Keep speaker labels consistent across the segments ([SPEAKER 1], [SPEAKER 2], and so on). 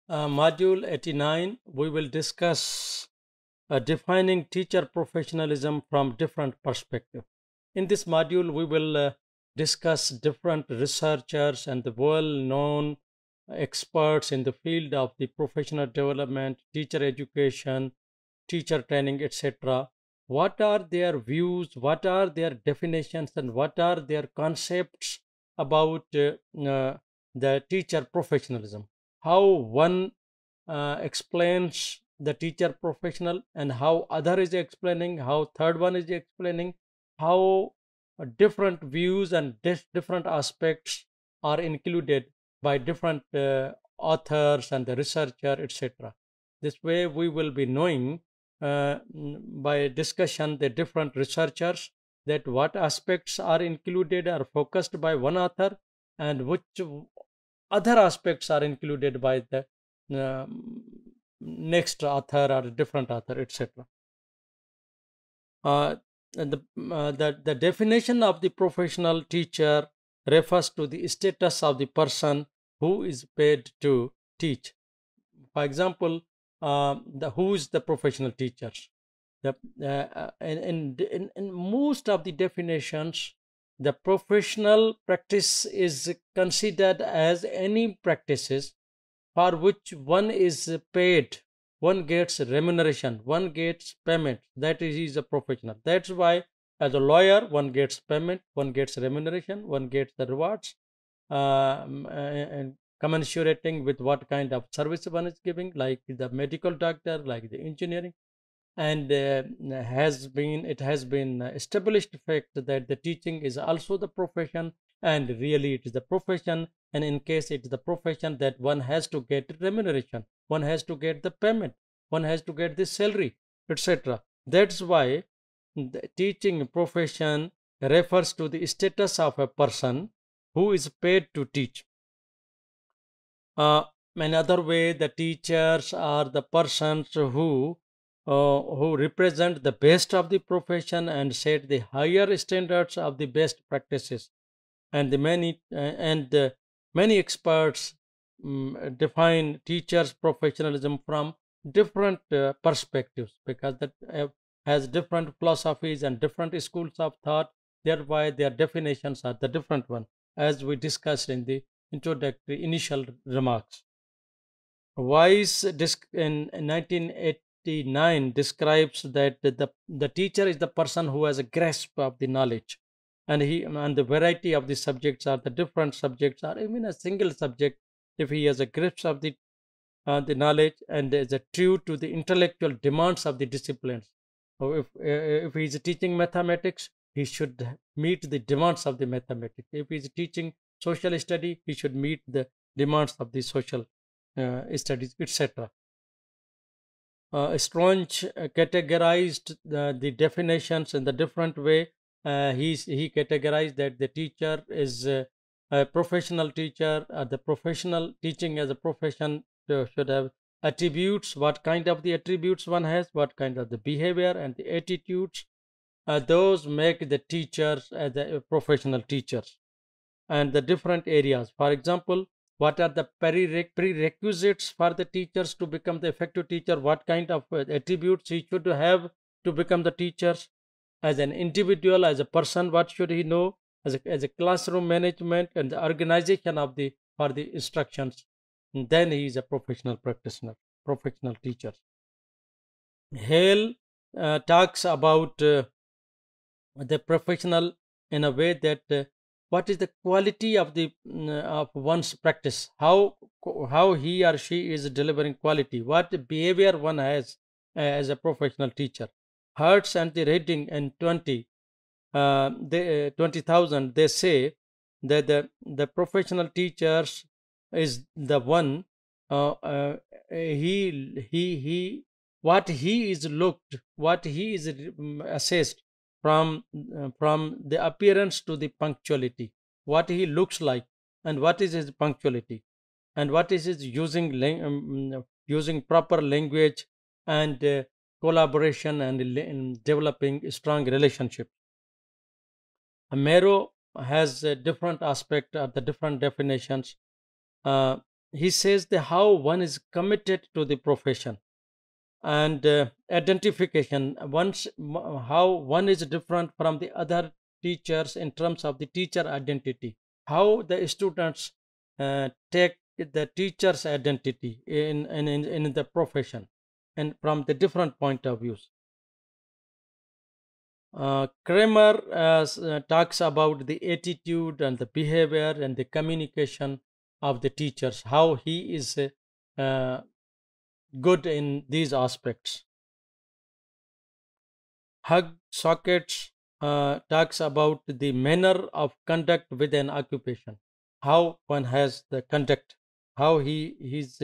[SPEAKER 1] Module 89, we will discuss defining teacher professionalism from different perspectives. In this module, we will discuss different researchers and the well-known experts in the field of the professional development, teacher education, teacher training, etc. What are their views? What are their definitions? And what are their concepts about the teacher professionalism? How one explains the teacher professional, and how other is explaining, how third one is explaining, how different views and different aspects are included by different authors and the researcher, etc. This way we will be knowing by discussion the different researchers, that what aspects are included or focused by one author, and which other aspects are included by the next author or a different author, etc. And the definition of the professional teacher refers to the status of the person who is paid to teach. For example, who is the professional teacher? In most of the definitions, the professional practice is considered as any practices for which one is paid, one gets remuneration, one gets payment. That is, he is a professional. That's why, as a lawyer, one gets payment, one gets remuneration, one gets the rewards, and commensurating with what kind of service one is giving, like the medical doctor, like the engineering. And it has been established fact that the teaching is also the profession, and really it is the profession. And in case it is the profession, that one has to get remuneration, one has to get the payment, one has to get the salary, etc. That's why the teaching profession refers to the status of a person who is paid to teach. uh, Another way, the teachers are the persons who represent the best of the profession and set the higher standards of the best practices. And many experts define teachers' professionalism from different perspectives, because that has different philosophies and different schools of thought. Thereby, their definitions are the different one, as we discussed in the introductory initial remarks. Weiss in 1989 describes that the teacher is the person who has a grasp of the knowledge, and the variety of the subjects are the different subjects, or even a single subject. If he has a grasp of the knowledge and is true to the intellectual demands of the disciplines. So if he is teaching mathematics, he should meet the demands of the mathematics. If he is teaching social study, he should meet the demands of the social studies, etc. Strange categorized the definitions in the different way. He categorized that the teacher is a professional teacher. The professional teaching as a profession should have attributes. What kind of the attributes one has, what kind of the behavior and the attitudes, those make the teachers as a professional teachers. And the different areas, for example, what are the prerequisites for the teachers to become the effective teacher, what kind of attributes he should have to become the teachers. As an individual, as a person, what should he know, as a classroom management and the organization of the for the instructions. And then he is a professional practitioner, professional teacher. Hale talks about the professional in a way that what is the quality of the of one's practice, how he or she is delivering quality, what behavior one has as a professional teacher. Hertz and the rating in 20,000, they say that the professional teachers is the one, he what he is looked, what he is assessed from the appearance to the punctuality, what he looks like, and what is his punctuality, and what is his using proper language, and collaboration, and developing strong relationship. Mero has a different aspect of the different definitions. he says the how one is committed to the profession, and identification how one is different from the other teachers in terms of the teacher identity, how the students take the teacher's identity in the profession and from the different point of views. Kramer talks about the attitude and the behavior and the communication of the teachers, how he is uh, good in these aspects. Hug Sockets talks about the manner of conduct with an occupation, how one has the conduct, how he is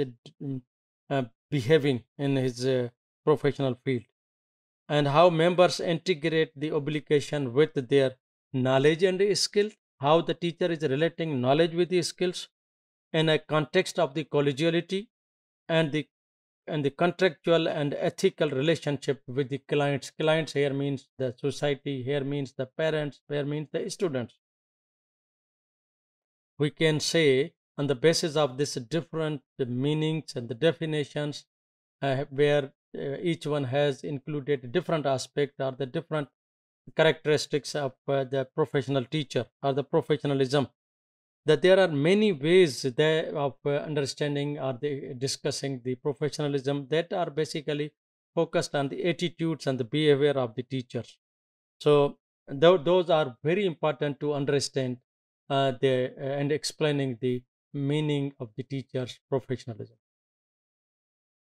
[SPEAKER 1] behaving in his professional field, and how members integrate the obligation with their knowledge and skill, how the teacher is relating knowledge with the skills in a context of the collegiality and the contractual and ethical relationship with the clients. Clients here means the society, here means the parents, here means the students. We can say on the basis of this different meanings and the definitions, where each one has included different aspect or the different characteristics of the professional teacher or the professionalism, that there are many ways there of understanding or discussing the professionalism that are basically focused on the attitudes and the behavior of the teachers. So those are very important to understand and explaining the meaning of the teacher's professionalism.